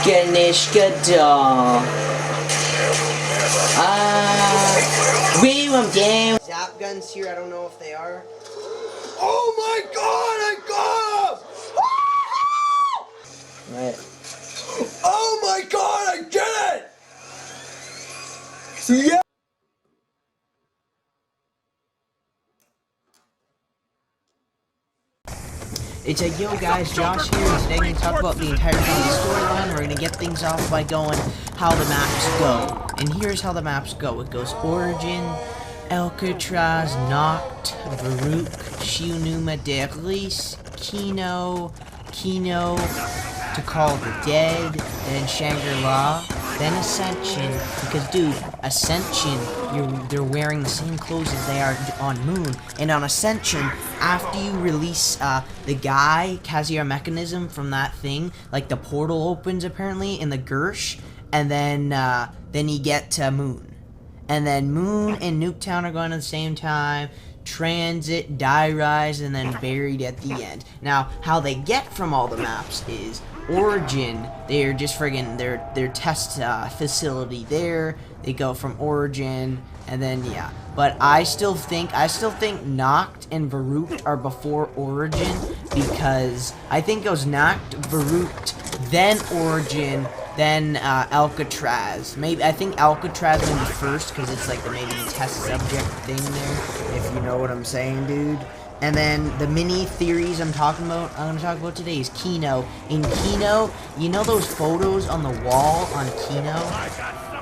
Ganeshka doll. We went down. Zap guns here, I don't know if they are. Oh my god, I got him! Right. Oh my god, I did it! Yeah! It's like, yo guys, Josh here, and today I'm going to talk about the entire storyline. We're going to get things off by going how the maps go. And here's how the maps go. It goes Origin, Alcatraz, Noct, Varuk, Shionuma, Derlis, Kino, to Call the Dead, then Shangri-La, then Ascension, because dude, Ascension, they're wearing the same clothes as they are on Moon, and on Ascension, after you release the guy, Kazuya Mechanism from that thing, like the portal opens apparently in the Gersh, and then you get to Moon. And then Moon and Nuketown are going at the same time, Transit, Die Rise, and then Buried at the end. Now, how they get from all the maps is Origin, they're just friggin' their test facility there. They go from Origin, and then yeah. But I still think Noct and Varuk are before Origin, because I think it was Noct, Varuk, then Origin, then Alcatraz. Maybe I think Alcatraz may be first because it's like the maybe test subject thing there, if you know what I'm saying, dude. And then the mini theories I'm going to talk about today is Kino. In Kino, you know those photos on the wall on Kino?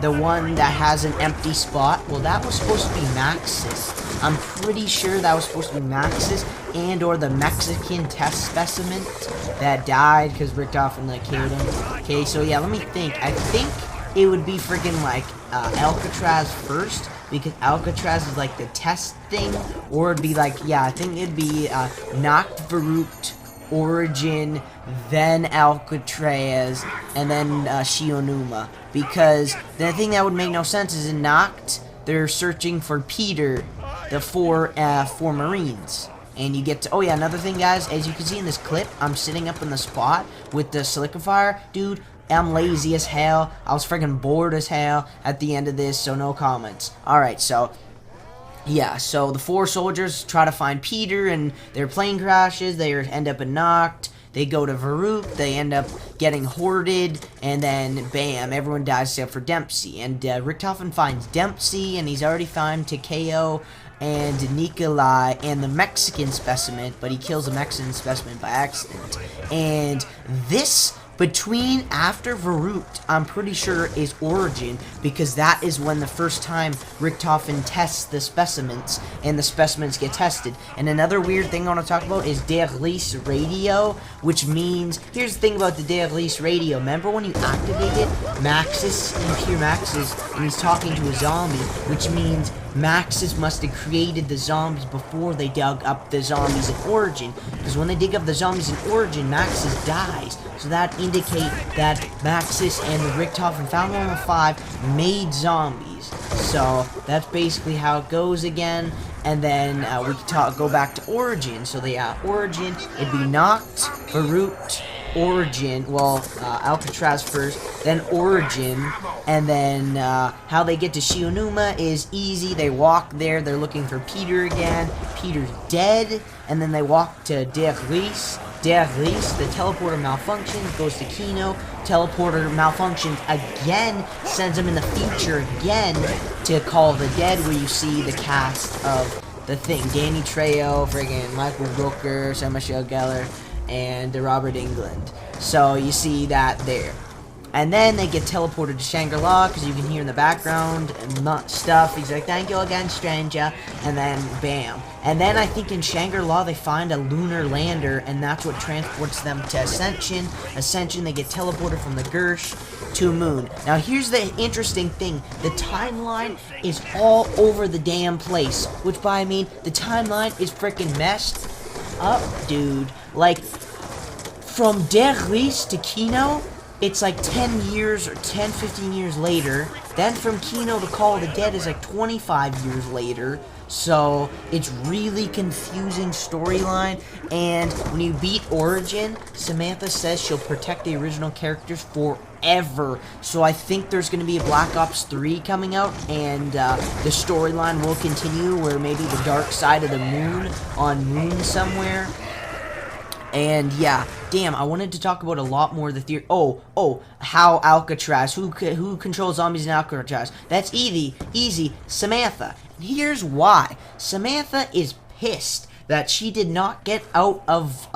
The one that has an empty spot? Well, that was supposed to be Maxis. I'm pretty sure that was supposed to be Maxis and or the Mexican test specimen that died because Richtofen like killed him. Okay, so yeah, let me think. I think it would be freaking like Alcatraz first, because Alcatraz is like the test thing, or it'd be like, yeah, I think it'd be Noct, Varuk, Origin, then Alcatraz, and then Shionuma, because the thing that would make no sense is in Noct, they're searching for Peter, the four Marines. And you get to, oh yeah, another thing guys, as you can see in this clip, I'm sitting up in the spot with the Silicifier. Dude, I'm lazy as hell. I was freaking bored as hell at the end of this, so no comments. Alright, so yeah, so the four soldiers try to find Peter, and their plane crashes. They end up in Noct. They go to Varuk. They end up getting hoarded, and then bam, everyone dies except for Dempsey. And Richtofen finds Dempsey, and he's already found Takeo and Nikolai and the Mexican specimen, but he kills the Mexican specimen by accident. And this, between after Varuk, I'm pretty sure is Origin, because that is when the first time Richtofen tests the specimens, and the specimens get tested. And another weird thing I want to talk about is Derlis radio, which means, here's the thing about the Derlis radio. Remember when you activate it, Maxis, Impure Maxis, and he's talking to a zombie, which means Maxis must have created the zombies before they dug up the zombies in Origin, because when they dig up the zombies in Origin, Maxis dies. So that indicate that Maxis and the Richtofen Found 105 made zombies. So that's basically how it goes again. And then we can go back to Origin. So the Origin, it'd be Noct, Varuk, Origin, well, Alcatraz first, then Origin, and then how they get to Shionuma is easy. They walk there, they're looking for Peter again. Peter's dead, and then they walk to Derlis. Derlis, the teleporter malfunctions, goes to Kino. Teleporter malfunctions again, sends him in the future again to Call the Dead, where you see the cast of the thing. Danny Trejo, friggin' Michael Rooker, Sarah Michelle Gellar, and Robert Englund. So you see that there. And then they get teleported to Shangri-La, because you can hear in the background and stuff. He's like, thank you again, stranger. And then, bam. And then I think in Shangri-La they find a lunar lander, and that's what transports them to Ascension. Ascension, they get teleported from the Gersh to Moon. Now here's the interesting thing. The timeline is all over the damn place. Which by I mean, the timeline is freaking messed up, dude. Like, from Derlis to Kino, it's like 10 years or 10, 15 years later. Then from Kino to Call of the Dead is like 25 years later. So it's really confusing storyline. And when you beat Origin, Samantha says she'll protect the original characters forever. ever. So I think there's going to be a Black Ops 3 coming out, and the storyline will continue where maybe the dark side of the moon on Moon somewhere. And yeah, damn, I wanted to talk about a lot more of the theory. How Alcatraz, who controls zombies in Alcatraz? That's easy, Samantha. And here's why. Samantha is pissed that she did not get out of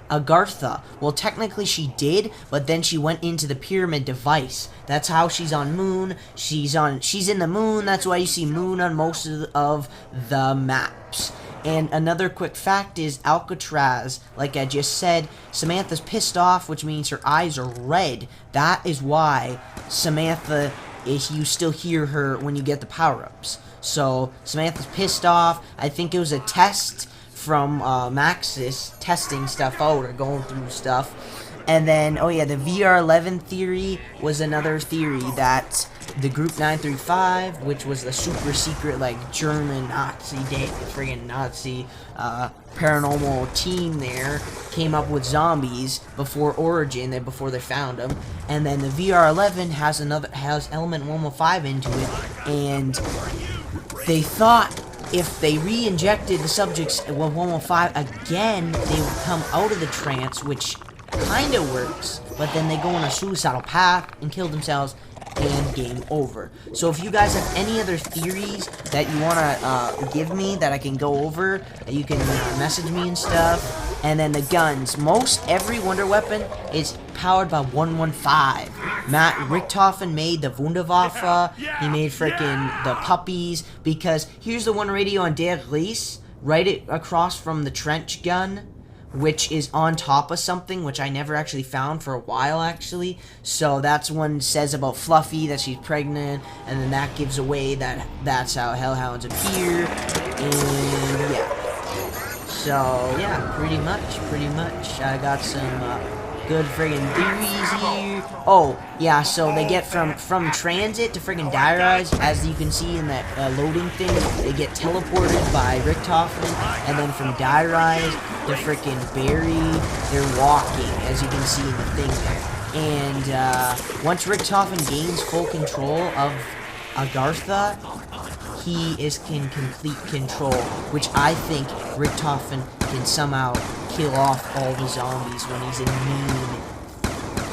Agartha. Well, technically she did, but then she went into the pyramid device. That's how she's on Moon. She's in the Moon. That's why you see Moon on most of the maps. And another quick fact is Alcatraz, like I just said, Samantha's pissed off, which means her eyes are red. That is why Samantha, you still hear her when you get the power-ups. So Samantha's pissed off. I think it was a test from Maxis testing stuff out or going through stuff. And then, oh yeah, the VR11 theory was another theory that the Group 935, which was the super secret, like, German Nazi, friggin' Nazi, paranormal team there, came up with zombies before Origin, before they found them. And then the VR11 has Element 115 into it, and they thought if they re-injected the subjects with 115 again, they would come out of the trance, which kind of works, but then they go on a suicidal path and kill themselves, and game over. So if you guys have any other theories that you want to give me that I can go over, you can message me and stuff. And then the guns. Most every Wonder Weapon is powered by 115. Matt Richtofen made the Wunderwaffe. He made frickin' the puppies, because here's the one radio on Der Reese, right across from the trench gun, which is on top of something, which I never actually found for a while, actually. So that's one says about Fluffy, that she's pregnant, and then that gives away that that's how Hellhounds appear, and yeah. So, yeah, pretty much. I got some good friggin' theories here. Oh, yeah, so they get from transit to friggin' Die-Rise, as you can see in that loading thing, they get teleported by Richtofen, and then from Die-Rise to frickin' Buried, they're walking, as you can see in the thing there. And once Richtofen gains full control of Agartha, he is in complete control, which I think Richtofen can somehow kill off all the zombies when he's in mean,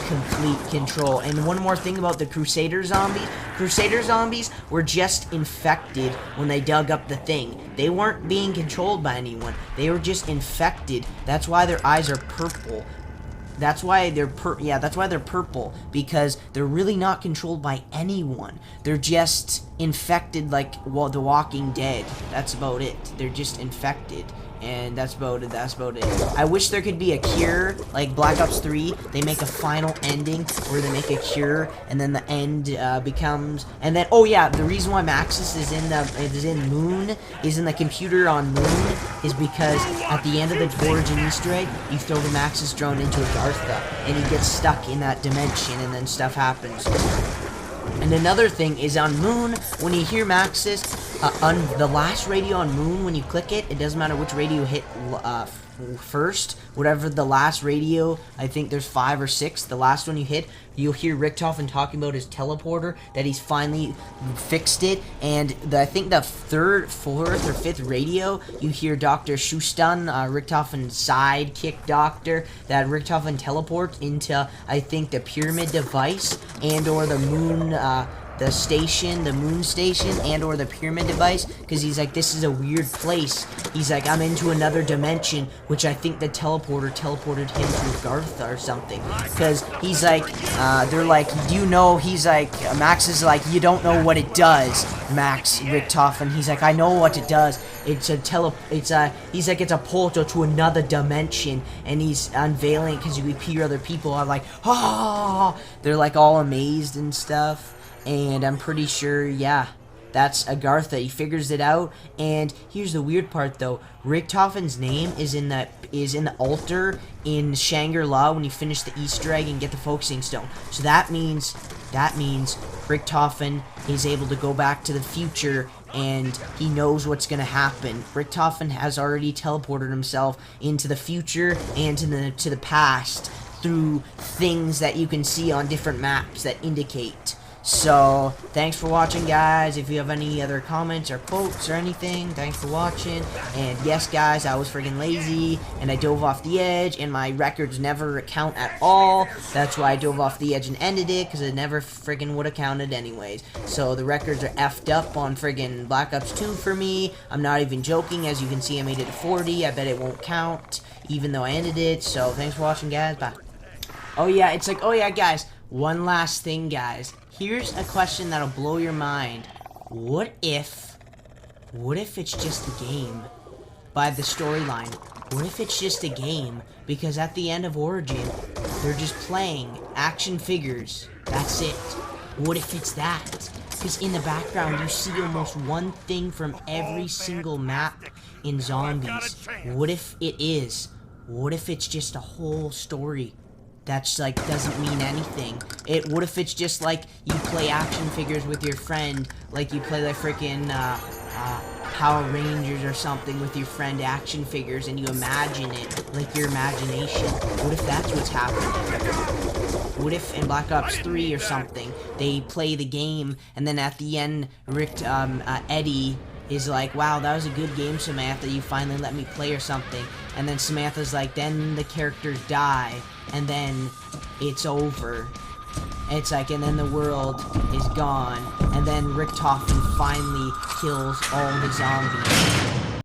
complete control. And one more thing about the Crusader zombies. Crusader zombies were just infected when they dug up the thing. They weren't being controlled by anyone. They were just infected. That's why their eyes are purple. That's why they're purple, because they're really not controlled by anyone. They're just infected like, well, The Walking Dead. That's about it. They're just infected. And that's about it. I wish there could be a cure, like Black Ops 3. They make a final ending where they make a cure, and then the end becomes. And then, oh yeah, the reason why Maxis is in Moon, is in the computer on Moon, is because at the end of the Origin Easter egg, you throw the Maxis drone into Agartha, and he gets stuck in that dimension, and then stuff happens. And another thing is on Moon, when you hear Maxis, on the last radio on Moon, when you click it, it doesn't matter which radio you hit first, whatever the last radio, I think there's 5 or 6, the last one you hit, you'll hear Richtofen talking about his teleporter, that he's finally fixed it, and I think the 3rd, 4th, or 5th radio, you hear Dr. Schustan, Richtofen's sidekick doctor, that Richtofen teleports into, I think, the pyramid device, and or the moon, the station, the moon station, and or the pyramid device, because he's like, this is a weird place. He's like, I'm into another dimension, which I think the teleporter teleported him to Agartha or something, because he's like, they're like, do you know, he's like, Max is like, you don't know what it does, Max Richtofen. He's like, I know what it does. He's like, it's a portal to another dimension, and he's unveiling, because you hear other people are like, ah, they're like all amazed and stuff. And I'm pretty sure, yeah, that's Agartha. He figures it out. And here's the weird part, though. Richtofen's name is in the altar in Shangri-La when you finish the Easter egg and get the focusing stone. So that means Richtofen is able to go back to the future, and he knows what's going to happen. Richtofen has already teleported himself into the future and to the past through things that you can see on different maps that indicate. So, thanks for watching, guys. If you have any other comments or quotes or anything, thanks for watching. And yes, guys, I was friggin' lazy, and I dove off the edge, and my records never count at all. That's why I dove off the edge and ended it, because it never friggin' would have counted anyways. So, the records are effed up on friggin' Black Ops 2 for me. I'm not even joking. As you can see, I made it to 40. I bet it won't count, even though I ended it. So, thanks for watching, guys. Bye. Oh, yeah, it's like, oh, yeah, guys. One last thing, guys. Here's a question that'll blow your mind. What if it's just a game by the storyline? What if it's just a game? Because at the end of Origin, they're just playing action figures. That's it. What if it's that? Because in the background, you see almost one thing from every single map in Zombies. What if it is? What if it's just a whole story that's like doesn't mean anything? What if it's just like you play action figures with your friend, like you play like freaking Power Rangers or something with your friend action figures, and you imagine it like your imagination? What if that's what's happening? What if in Black Ops 3 or something they play the game, and then at the end Eddie is like, wow, that was a good game, Samantha, you finally let me play, or something. And then Samantha's like, then the characters die, and then it's over. It's like, and then the world is gone, and then Richtofen finally kills all the zombies.